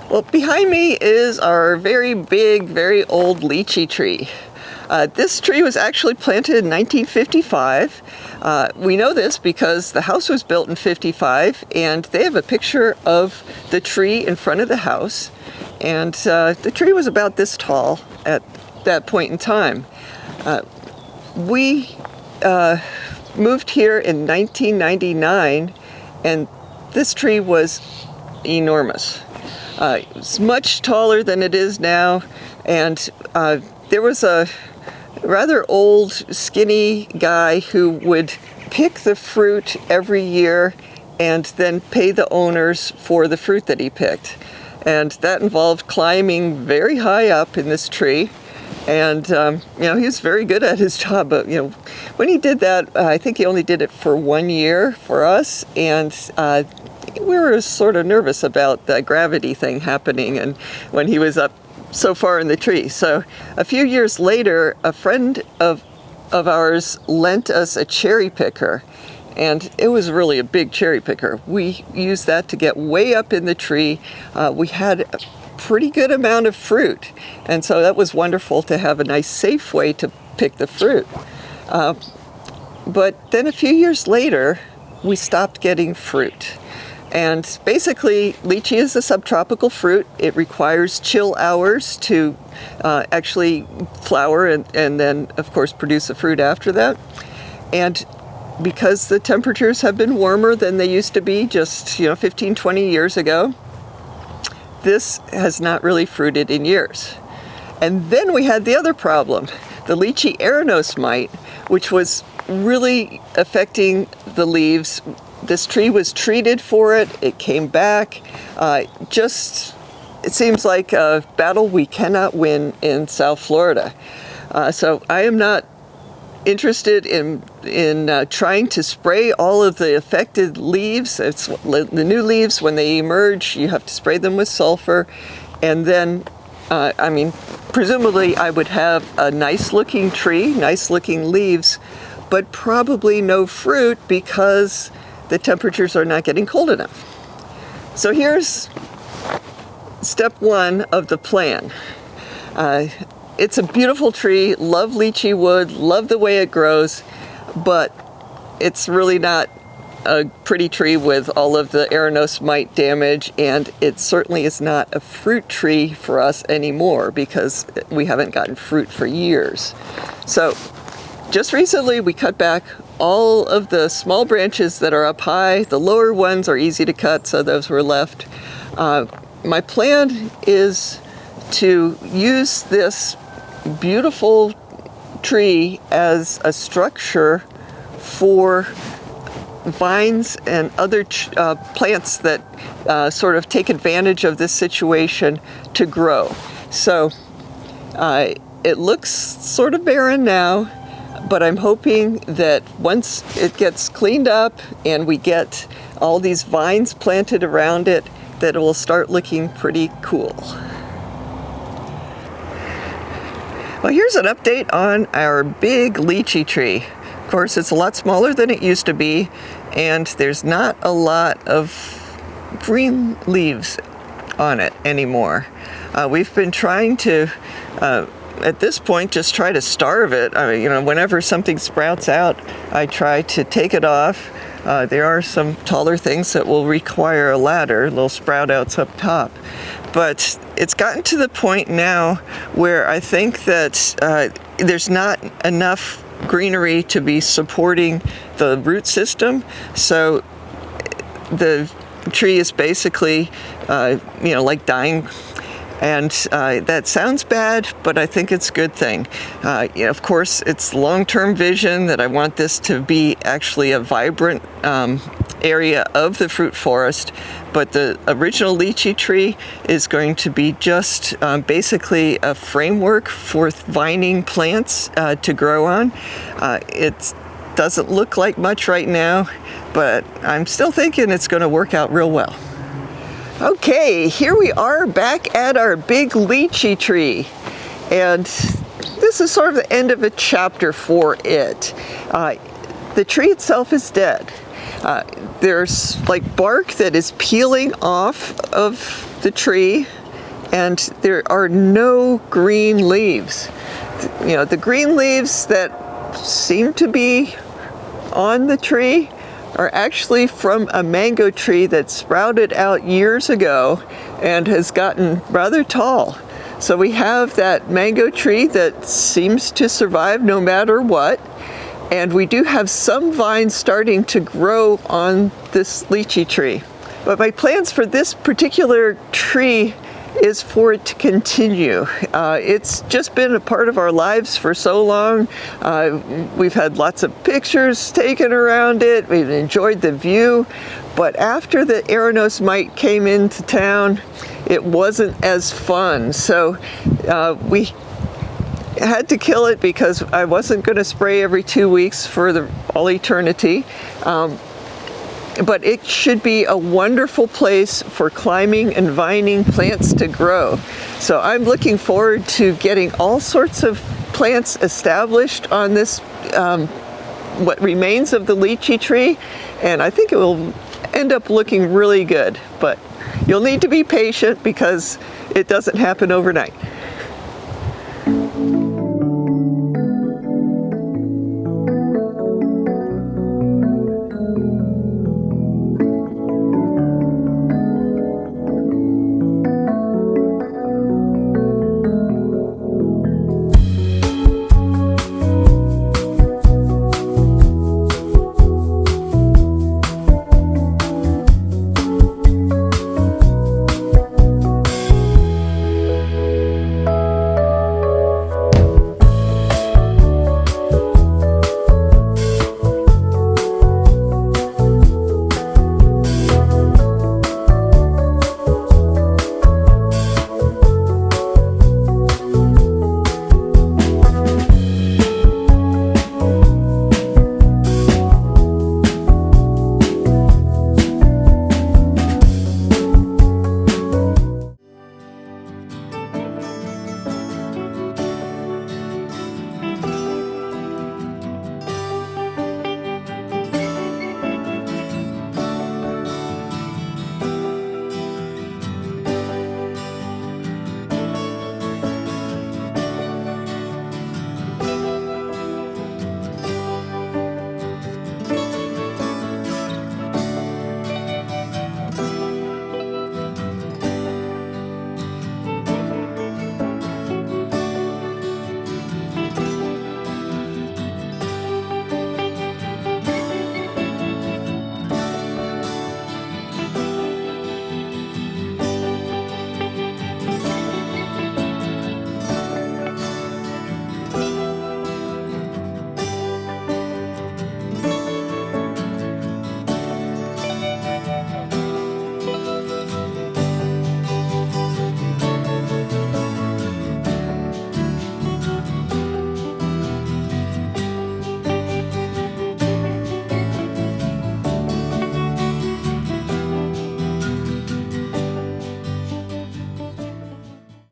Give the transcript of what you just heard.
Well, behind me is our very big, very old lychee tree. This tree was actually planted in 1955. We know this because the house was built in 55, and they have a picture of the tree in front of the house. And the tree was about this tall at that point in time. We moved here in 1999, and this tree was enormous. It's much taller than it is now, and there was a rather old, skinny guy who would pick the fruit every year and then pay the owners for the fruit that he picked. And that involved climbing very high up in this tree. And, he was very good at his job, but, when he did that, I think he only did it for 1 year for us, and we were sort of nervous about the gravity thing happening and when he was up so far in the tree. So a few years later, a friend of ours lent us a cherry picker, and it was really a big cherry picker. We used that to get way up in the tree. We had a pretty good amount of fruit, and so that was wonderful to have a nice safe way to pick the fruit. But then a few years later, we stopped getting fruit. And basically, lychee is a subtropical fruit. It requires chill hours to actually flower and then, of course, produce the fruit after that. And because the temperatures have been warmer than they used to be just, 15, 20 years ago, this has not really fruited in years. And then we had the other problem, the lychee erinose mite, which was really affecting the leaves. This tree was treated for it. It came back. It seems like a battle we cannot win in South Florida. So I am not interested in trying to spray all of the affected leaves. It's the new leaves, when they emerge, you have to spray them with sulfur. And then, presumably I would have a nice looking tree, nice looking leaves, but probably no fruit because the temperatures are not getting cold enough. So here's step one of the plan. It's a beautiful tree, love lychee wood, love the way it grows, but it's really not a pretty tree with all of the erinose mite damage, and it certainly is not a fruit tree for us anymore because we haven't gotten fruit for years. So just recently we cut back all of the small branches that are up high. The lower ones are easy to cut, so those were left. My plan is to use this beautiful tree as a structure for vines and other plants that sort of take advantage of this situation to grow. So it looks sort of barren now, but I'm hoping that once it gets cleaned up and we get all these vines planted around it, that it will start looking pretty cool. Well, here's an update on our big lychee tree. Of course, it's a lot smaller than it used to be, and there's not a lot of green leaves on it anymore. We've been trying to at this point, just try to starve it. Whenever something sprouts out, I try to take it off. There are some taller things that will require a ladder, little sprout outs up top. But it's gotten to the point now where I think that there's not enough greenery to be supporting the root system. So the tree is basically, like dying. And that sounds bad, but I think it's a good thing. Of course, it's long-term vision that I want this to be actually a vibrant area of the fruit forest, but the original lychee tree is going to be just basically a framework for vining plants to grow on. It doesn't look like much right now, but I'm still thinking it's going to work out real well. Okay, here we are back at our big lychee tree, and this is sort of the end of a chapter for it. The tree itself is dead. There's like bark that is peeling off of the tree, and there are no green leaves. You know, the green leaves that seem to be on the tree are actually from a mango tree that sprouted out years ago and has gotten rather tall. So we have that mango tree that seems to survive no matter what. And we do have some vines starting to grow on this lychee tree. But my plans for this particular tree is for it to continue. It's just been a part of our lives for so long. We've had lots of pictures taken around it. We've enjoyed the view. But after the erinose mite came into town, it wasn't as fun. So we had to kill it because I wasn't going to spray every 2 weeks for all eternity. But it should be a wonderful place for climbing and vining plants to grow. So I'm looking forward to getting all sorts of plants established on this, what remains of the lychee tree, and I think it will end up looking really good. But you'll need to be patient because it doesn't happen overnight.